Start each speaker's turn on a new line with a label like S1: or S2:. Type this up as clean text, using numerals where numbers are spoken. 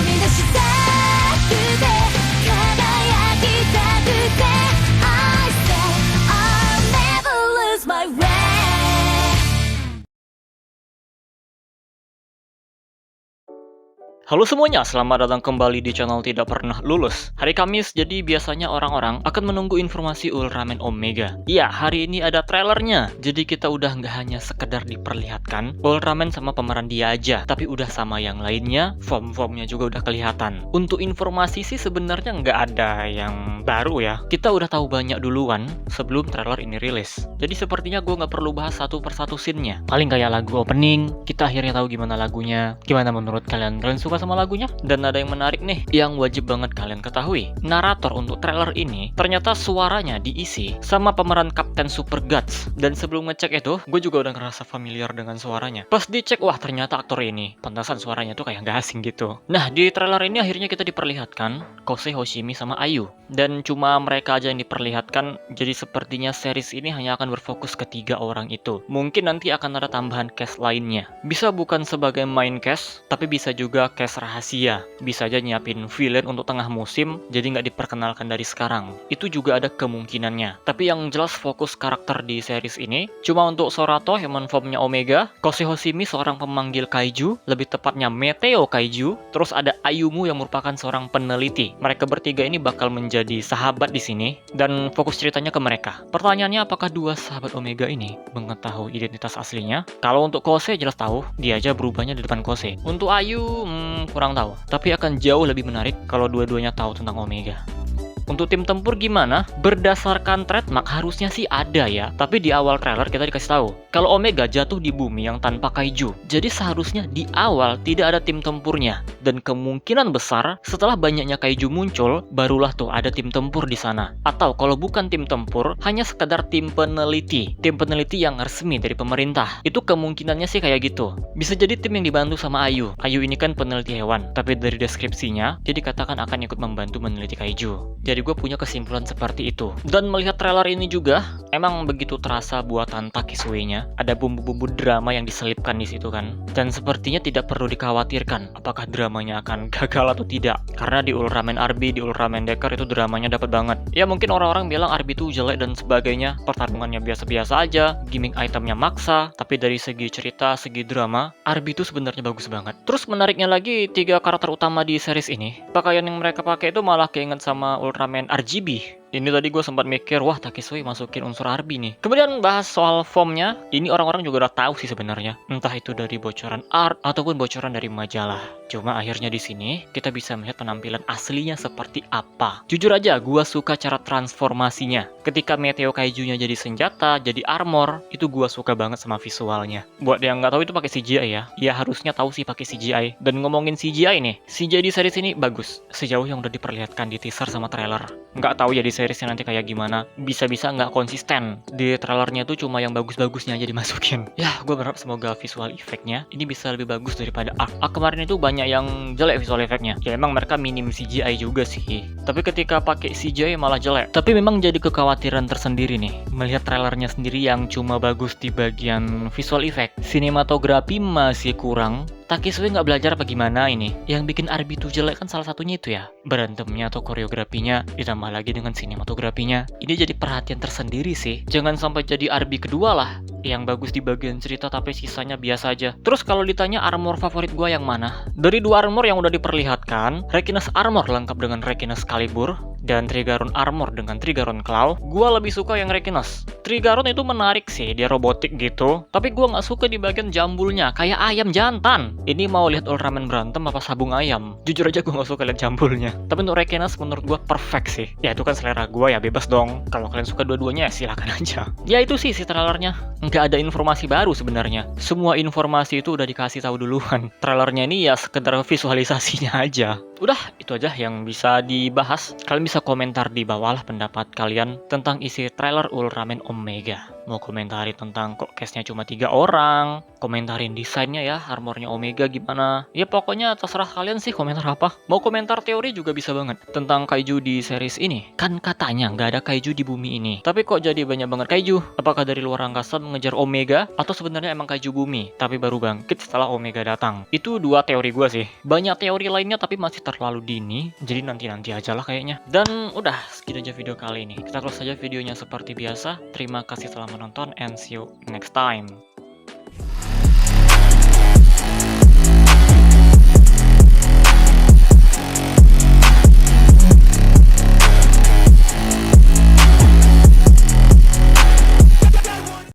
S1: み出したくて輝きたくて I say I'll never lose my way.
S2: Halo semuanya, selamat datang kembali di channel Tidak Pernah Lulus. Hari Kamis, jadi biasanya orang-orang akan menunggu informasi Ultraman Omega. Iya, hari ini ada trailernya. Jadi kita udah nggak hanya sekedar diperlihatkan Ultraman sama pemeran dia aja, tapi udah sama yang lainnya, form-formnya juga udah kelihatan. Untuk informasi sih sebenarnya nggak ada yang baru ya. Kita udah tahu banyak duluan sebelum trailer ini rilis. Jadi sepertinya gue nggak perlu bahas satu persatu scene-nya. Paling kayak lagu opening, kita akhirnya tahu gimana lagunya. Gimana menurut kalian? Kalian suka sama lagunya? Dan ada yang menarik nih yang wajib banget kalian ketahui. Narator untuk trailer ini ternyata suaranya diisi sama pemeran Kapten Super Guts. Dan sebelum ngecek itu, gue juga udah ngerasa familiar dengan suaranya. Pas dicek, wah ternyata aktor ini. Pantasan suaranya tuh kayak gak asing gitu. Nah, di trailer ini akhirnya kita diperlihatkan Kosei Hoshimi sama Ayu. Dan cuma mereka aja yang diperlihatkan. Jadi sepertinya series ini hanya akan berfokus ke 3 orang itu. Mungkin nanti akan ada tambahan cast lainnya. Bisa bukan sebagai main cast, tapi bisa juga cast rahasia. Bisa aja nyiapin villain untuk tengah musim, jadi nggak diperkenalkan dari sekarang. Itu juga ada kemungkinannya. Tapi yang jelas fokus karakter di series ini cuma untuk Sorato, human formnya Omega, Kosei Hoshimi seorang pemanggil kaiju, lebih tepatnya Meteo Kaiju, terus ada Ayumu yang merupakan seorang peneliti. Mereka bertiga ini bakal menjadi sahabat di sini dan fokus ceritanya ke mereka. Pertanyaannya, apakah 2 sahabat Omega ini mengetahui identitas aslinya? Kalau untuk Kosei jelas tahu, dia aja berubahnya di depan Kosei. Untuk Ayu kurang tahu, tapi akan jauh lebih menarik kalau dua-duanya tahu tentang Omega. Untuk tim tempur gimana? Berdasarkan trademark harusnya sih ada ya. Tapi di awal trailer kita dikasih tahu kalau Omega jatuh di bumi yang tanpa kaiju. Jadi seharusnya di awal tidak ada tim tempurnya. Dan kemungkinan besar setelah banyaknya kaiju muncul, barulah tuh ada tim tempur di sana. Atau kalau bukan tim tempur, hanya sekedar tim peneliti. Tim peneliti yang resmi dari pemerintah. Itu kemungkinannya sih kayak gitu. Bisa jadi tim yang dibantu sama Ayu. Ayu ini kan peneliti hewan. Tapi dari deskripsinya, dia dikatakan akan ikut membantu meneliti kaiju. Jadi gue punya kesimpulan seperti itu. Dan melihat trailer ini juga, emang begitu terasa buatan Takesue-nya. Ada bumbu-bumbu drama yang diselipkan di situ kan. Dan sepertinya tidak perlu dikhawatirkan apakah dramanya akan gagal atau tidak. Karena di Ultraman Arby, di Ultraman Decker itu dramanya dapat banget. Ya mungkin orang-orang bilang Arby itu jelek dan sebagainya, pertarungannya biasa-biasa aja, gimmick itemnya maksa, tapi dari segi cerita, segi drama, Arby itu sebenarnya bagus banget. Terus menariknya lagi, 3 karakter utama di series ini, pakaian yang mereka pakai itu malah keinget sama Ultraman RGB. Ini tadi gue sempat mikir, wah Takesue masukin unsur Arby nih. Kemudian bahas soal formnya, ini orang-orang juga udah tahu sih sebenarnya. Entah itu dari bocoran art ataupun bocoran dari majalah. Cuma akhirnya di sini kita bisa melihat penampilan aslinya seperti apa. Jujur aja, gue suka cara transformasinya. Ketika Meteo Kaijunya jadi senjata, jadi armor, itu gue suka banget sama visualnya. Buat yang nggak tahu itu pakai CGI ya. Ya harusnya tahu sih pakai CGI. Dan ngomongin CGI nih, CGI di series ini bagus. Sejauh yang udah diperlihatkan di teaser sama trailer. Nggak tahu ya di seriesnya nanti kayak gimana. Bisa-bisa nggak konsisten. Di trailernya tuh cuma yang bagus-bagusnya aja dimasukin. Ya, gue berharap semoga visual efeknya ini bisa lebih bagus daripada Ark. Kemarin itu banyak yang jelek visual efeknya. Ya emang mereka minim CGI juga sih. Tapi ketika pakai CGI malah jelek. Tapi memang jadi kekhawatiran tersendiri nih. Melihat trailernya sendiri yang cuma bagus di bagian visual effect. Sinematografi masih kurang. Takesue nggak belajar apa gimana ini? Yang bikin Arby tuh jelek kan salah satunya itu ya. Berantemnya atau koreografinya, ditambah lagi dengan sinematografinya. Ini jadi perhatian tersendiri sih. Jangan sampai jadi Arby kedua lah. Yang bagus di bagian cerita tapi sisanya biasa aja. Terus kalau ditanya armor favorit gua yang mana? Dari 2 armor yang udah diperlihatkan, Rekiness Armor lengkap dengan Rekiness Calibur dan Trigaron Armor dengan Trigaron Claw, gua lebih suka yang Rekiness. Trigaron itu menarik sih, dia robotik gitu. Tapi gua nggak suka di bagian jambulnya, kayak ayam jantan. Ini mau lihat Ultraman berantem apa sabung ayam? Jujur aja gue gak suka lihat jambulnya. Tapi untuk Rekiness menurut gue perfect sih. Ya itu kan selera gue ya, bebas dong. Kalau kalian suka dua-duanya ya silakan aja. Ya itu sih trailernya. Nggak ada informasi baru sebenarnya. Semua informasi itu udah dikasih tahu duluan. Trailernya ini ya sekedar visualisasinya aja. Udah, itu aja yang bisa dibahas. Kalian bisa bisa komentar di bawah lah pendapat kalian tentang isi trailer Ultraman Omega. Mau komentari tentang kok cast-nya cuma 3 orang, komentarin desainnya ya, armornya Omega gimana. Ya pokoknya terserah kalian sih komentar apa. Mau komentar teori juga bisa banget tentang kaiju di series ini. Kan katanya nggak ada kaiju di bumi ini. Tapi kok jadi banyak banget kaiju? Apakah dari luar angkasa mengejar Omega? Atau sebenarnya emang kaiju bumi, tapi baru bangkit setelah Omega datang? Itu dua teori gue sih. Banyak teori lainnya tapi masih terlalu dini, jadi nanti-nanti aja lah kayaknya. Dan udah, segitu aja video kali ini. Kita close saja videonya seperti biasa. Terima kasih telah menonton and see you next time.